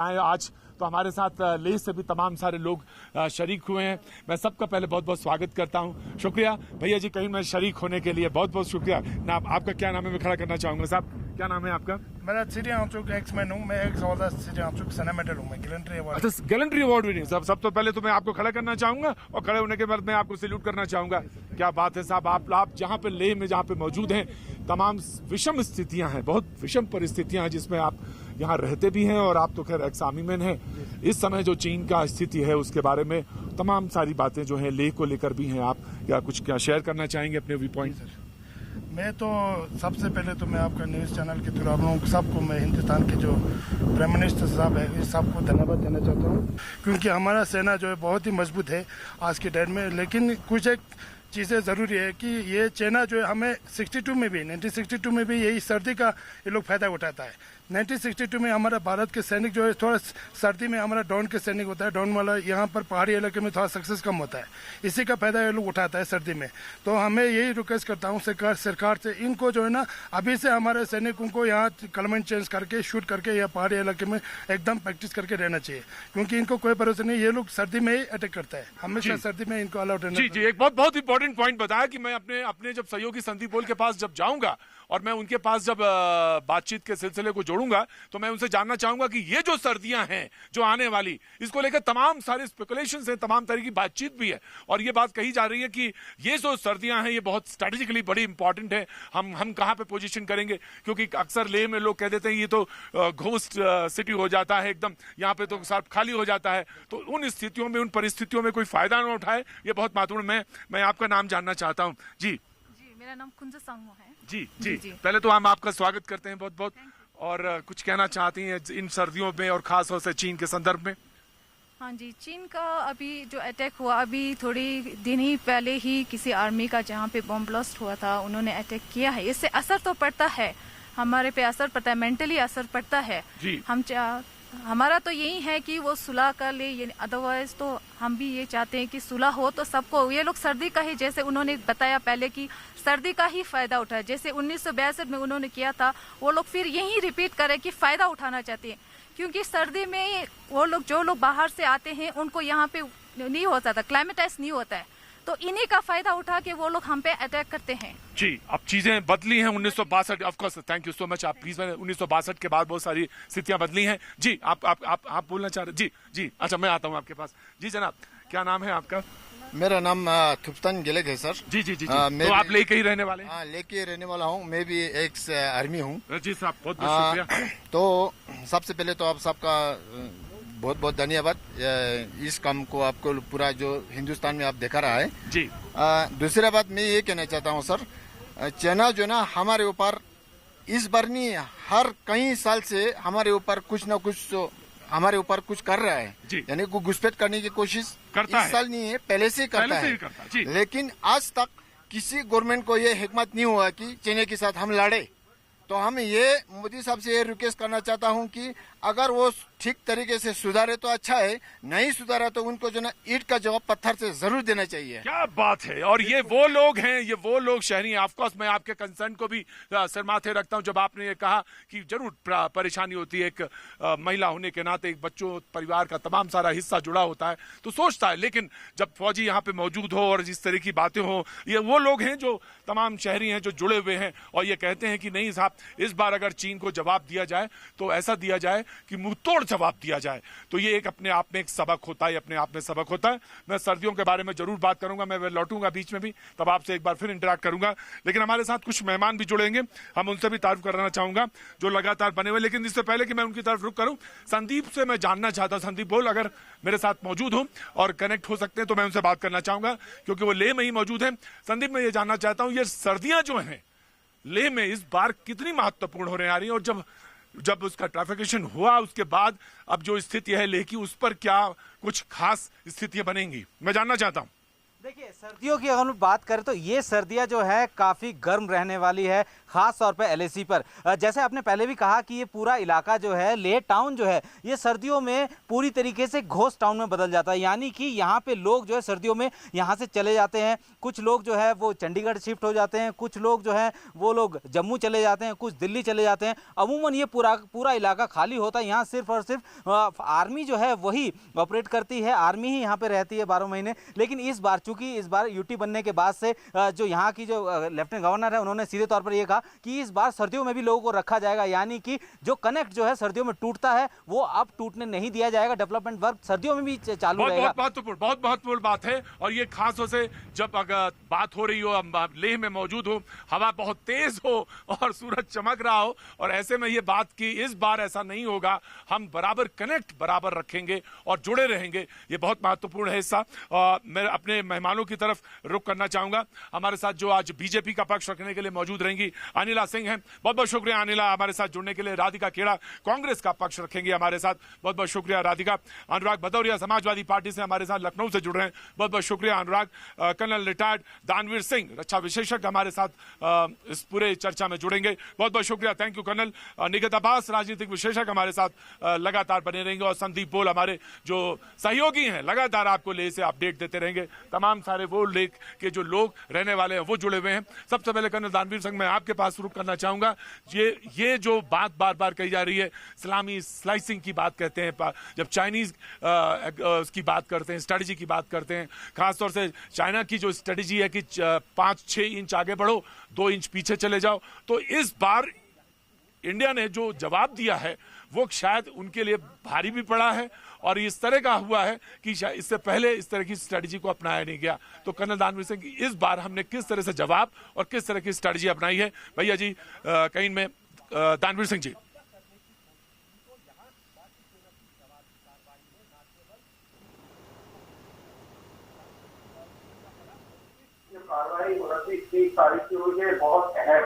आज तो हमारे साथ लेह से भी तमाम सारे लोग शरीक हुए हैं। मैं सबका पहले बहुत बहुत स्वागत करता हूं। शुक्रिया भैया जी, कहीं मैं शरीक होने के लिए बहुत बहुत शुक्रिया। ना आपका क्या नाम है, मैं खड़ा करना चाहूंगा। साहब क्या नाम है आपका? मेरा सिटी आउटलुक एक्समैन हूँ, मैं एक्स ऑल सिटी आउटलुक सेना मेडल हूँ, मैं गैलेंट्री अवार्ड। अच्छा, गैलेंट्री अवार्ड विनिंग। सब तो पहले तो मैं आपको खड़ा करना चाहूंगा और खड़े होने के बाद मैं आपको सैल्यूट करना चाहूंगा। क्या बात है साहब, आप जहाँ पे लेह में जहाँ पे मौजूद हैं, तमाम विषम स्थितियां हैं, बहुत विषम परिस्थितियां हैं जिसमें आप यहाँ रहते भी हैं और आप तो खैर एक्स आर्मी मैन हैं। इस समय जो चीन का स्थिति है उसके बारे में तमाम सारी बातें जो है लेह को लेकर भी हैं, आप क्या शेयर करना चाहेंगे अपने व्यू पॉइंट? मैं तो सबसे पहले तो मैं आपका न्यूज़ चैनल के थ्रू आप लोगों सबको, मैं हिंदुस्तान के जो प्राइम मिनिस्टर साहब है इस सबको धन्यवाद देना चाहता हूँ, क्योंकि हमारा सेना जो है बहुत ही मजबूत है आज के डेट में। लेकिन कुछ एक चीज़ें ज़रूरी है कि ये चाइना जो है हमें 1962 में भी यही सर्दी का ये लोग फायदा उठाता है। 1962 में हमारा भारत के सैनिक जो है थोड़ा सर्दी में हमारा डाउन के सैनिक होता है, डाउन वाला यहाँ पर पहाड़ी इलाके में थोड़ा सक्सेस कम होता है, इसी का फायदा ये लोग उठाता है सर्दी में। तो हमें यही रिक्वेस्ट करता हूँ सरकार से, इनको जो है ना अभी से हमारे सैनिकों को यहाँ क्लाइमेट चेंज करके शूट करके या पहाड़ी इलाके में एकदम प्रैक्टिस करके रहना चाहिए, क्योंकि इनको कोई भरोसा नहीं, ये लोग सर्दी में ही अटैक करता है, हमेशा सर्दी में इनको अलाउड रहना। जी, एक बहुत इंपॉर्टेंट पॉइंट बताया कि मैं अपने जब सहयोगी संदीप बोल के पास जब जाऊंगा और मैं उनके पास जब बातचीत के सिलसिले को जोड़ूंगा तो मैं उनसे जानना चाहूंगा कि ये जो सर्दियां हैं जो आने वाली, इसको लेकर तमाम सारे स्पेकुलेशंस हैं, तमाम तरह की बातचीत भी है और ये बात कही जा रही है कि ये जो सर्दियां हैं ये बहुत स्ट्रेटेजिकली बड़ी इंपॉर्टेंट है। हम कहां पे पोजीशन करेंगे, क्योंकि अक्सर लेह में लोग कह देते हैं ये तो घोस्ट सिटी हो जाता है, एकदम यहाँ पे तो सब खाली हो जाता है। तो उन स्थितियों में, उन परिस्थितियों में कोई फायदा ना उठाए, ये बहुत महत्वपूर्ण। मैं आपका नाम जानना चाहता हूँ। जी, मेरा नाम कुंज संगो है। जी, पहले तो हम आपका स्वागत करते हैं बहुत बहुत। और कुछ कहना चाहती हैं इन सर्दियों में और खास तौर से चीन के संदर्भ में? हाँ जी, चीन का अभी जो अटैक हुआ, अभी थोड़ी दिन ही पहले ही किसी आर्मी का जहाँ पे बम ब्लास्ट हुआ था, उन्होंने अटैक किया है। इससे असर तो पड़ता है, हमारे पे असर पड़ता है, मेंटली असर पड़ता है। हमारा तो यही है कि वो सुलह कर ले, अदरवाइज तो हम भी ये चाहते हैं कि सुलह हो तो सबको। ये लोग सर्दी का ही, जैसे उन्होंने बताया पहले कि सर्दी का ही फायदा उठाए, जैसे 1962 में उन्होंने किया था, वो लोग फिर यही रिपीट करें कि फायदा उठाना चाहते हैं, क्योंकि सर्दी में वो लोग जो लोग बाहर से आते हैं उनको यहाँ पे नहीं होता था, क्लाइमेटाइज नहीं होता है, तो इन्हीं का फायदा उठा के वो लोग हम पे अटैक करते हैं। जी, अब चीजें बदली हैं 1962, of course, thank you so much. आप प्लीज, 1962 के बाद बहुत सारी स्थितियां बदली हैं। जी, आप बोलना चाह रहे? जी, अच्छा मैं आता हूं आपके पास। जी जनाब, क्या नाम है आपका? मेरा नाम थुप्तन गिलेक है सर। जी, तो आप लेके ही रहने वाले? हाँ, लेके रहने वाला हूँ, मैं भी एक्स आर्मी हूँ। जी साहब, बहुत बहुत शुक्रिया। तो सबसे पहले तो आप सबका बहुत बहुत धन्यवाद, इस काम को आपको पूरा जो हिंदुस्तान में आप देखा रहा है। जी, दूसरा बात मैं ये कहना चाहता हूँ सर, चाइना जो ना हमारे ऊपर इस बार नहीं, हर कई साल से हमारे ऊपर कुछ ना कुछ हमारे ऊपर कुछ कर रहा है, यानी को घुसपैठ करने की कोशिश करता इस साल नहीं है, पहले से करता है। लेकिन आज तक किसी गवर्नमेंट को ये हिकमत नहीं हुआ कि चाइना के साथ हम लड़े। तो हम ये मोदी साहब से ये रिक्वेस्ट करना चाहता हूं कि अगर वो ठीक तरीके से सुधारे तो अच्छा है, नहीं सुधारा तो उनको जो ना ईंट का जवाब पत्थर से जरूर देना चाहिए। क्या बात है। और ये वो लोग हैं, ये वो लोग शहरी हैं। ऑफकोर्स मैं आपके कंसर्न को भी सर माथे रखता हूं। जब आपने ये कहा कि जरूर परेशानी होती है, एक महिला होने के नाते एक बच्चों परिवार का तमाम सारा हिस्सा जुड़ा होता है तो सोचता है, लेकिन जब फौजी यहाँ पे मौजूद हो और जिस तरह की बातें हो, ये वो लोग हैं जो तमाम शहरी हैं जो जुड़े हुए हैं और ये कहते हैं कि नहीं साहब, इस बार अगर चीन को जवाब दिया जाए तो ऐसा दिया जाए कि मुंह तोड़ जवाब दिया जाए। तो ये एक अपने आप में एक सबक होता है, अपने आप में सबक होता है। मैं सर्दियों के बारे में जरूर बात करूंगा, मैं लौटूंगा बीच में भी, तब आपसे एक बार फिर इंटरेक्ट करूंगा। लेकिन हमारे साथ कुछ मेहमान भी जुड़ेंगे, हम उनसे भी तारीफ करना चाहूंगा जो लगातार बने हुए। लेकिन इससे पहले कि मैं उनकी तरफ रुख करूं, संदीप से मैं जानना चाहता हूं, संदीप बोल अगर मेरे साथ मौजूद हो और कनेक्ट हो सकते हैं तो मैं उनसे बात करना चाहूंगा, क्योंकि वो लेह में ही मौजूद है। संदीप, मैं ये जानना चाहता हूं, ये सर्दियां जो हैं लेह में इस बार कितनी महत्वपूर्ण होने आ रही है, और जब उसका ट्रैफिकेशन हुआ उसके बाद अब जो स्थिति है लेह की, उस पर क्या कुछ खास स्थितियां बनेंगी, मैं जानना चाहता हूं। देखिए, सर्दियों की अगर हम बात करें तो ये सर्दियां जो है काफ़ी गर्म रहने वाली है, ख़ास तौर पे एलएसी पर। जैसे आपने पहले भी कहा कि ये पूरा इलाका जो है, लेह टाउन जो है, ये सर्दियों में पूरी तरीके से घोस्ट टाउन में बदल जाता है। यानी कि यहाँ पे लोग जो है सर्दियों में यहाँ से चले जाते हैं। कुछ लोग जो है वो चंडीगढ़ शिफ्ट हो जाते हैं, कुछ लोग जो है वो लोग जम्मू चले जाते हैं, कुछ दिल्ली चले जाते हैं। अमूमन ये पूरा इलाका खाली होता है। यहाँ सिर्फ और सिर्फ आर्मी जो है वही ऑपरेट करती है, आर्मी ही यहाँ पे रहती है 12 महीने। लेकिन इस बार चूंकि इस बार यूटी बनने के बाद से जो यहाँ की जो लेफ्टिनेंट गवर्नर है, उन्होंने सीधे तौर पर ये कहा कि इस बार सर्दियों में भी लोगों को रखा जाएगा। यानी कि जो कनेक्ट जो है सर्दियों में टूटता है वो अब टूटने नहीं दिया जाएगा। डेवलपमेंट वर्क सर्दियों में भी चालू रहेगा। बहुत महत्वपूर्ण बात है। और ये खास तौर से जब अगर बात हो रही हो, लेह में मौजूद हो, हवा बहुत तेज हो और सूरज चमक रहा हो, और ऐसे में ये बात की इस बार ऐसा नहीं होगा, हम बराबर कनेक्ट बराबर रखेंगे और जुड़े रहेंगे। ये बहुत महत्वपूर्ण है हिस्सा। मैं अपने मेहमानों की तरफ रुख करना चाहूंगा। हमारे साथ जो आज बीजेपी का पक्ष रखने के लिए मौजूद रहेंगी अनिला सिंह हैं। बहुत बहुत शुक्रिया अनिला हमारे साथ जुड़ने के लिए। राधिका खेड़ा कांग्रेस का पक्ष रखेंगे हमारे साथ। बहुत बहुत शुक्रिया राधिका। अनुराग भदौरिया समाजवादी पार्टी से हमारे साथ लखनऊ से जुड़ रहे हैं। बहुत बहुत शुक्रिया अनुराग। कर्नल रिटायर्ड दानवीर सिंह रक्षा विशेषज्ञ हमारे साथ इस पूरे चर्चा में जुड़ेंगे। बहुत बहुत शुक्रिया, थैंक यू कर्नल। निगत अब्बास राजनीतिक विशेषज्ञ हमारे साथ लगातार बने रहेंगे, और संदीप बोल हमारे जो सहयोगी हैं लगातार आपको ले से अपडेट देते रहेंगे। तमाम सारे वो लेक के जो लोग रहने वाले हैं वो जुड़े हुए हैं। सबसे पहले कर्नल दानवीर सिंह मैं आपके पास रुक करना चाहूंगा। ये जो बात बार बार कही जा रही है, इस्लामी स्लाइसिंग की बात कहते हैं, जब चाइनीज की बात करते हैं, स्ट्रेटजी की बात करते हैं, खासतौर से चाइना की जो स्ट्रेटजी है कि 5-6 इंच आगे बढ़ो, 2 इंच पीछे चले जाओ, तो इस बार इंडिया ने जो जवाब दिया है वो शायद उनके लिए भारी भी पड़ा है, और इस तरह का हुआ है कि इससे पहले इस तरह की स्ट्रेटजी को अपनाया नहीं गया। तो कर्नल दानवीर सिंह, इस बार हमने किस तरह से जवाब और किस तरह की स्ट्रेटजी अपनाई है? भैया जी कहीं में दानवीर सिंह जी। कार्रवाई 29 तारीख की हुई है, बहुत अहम है।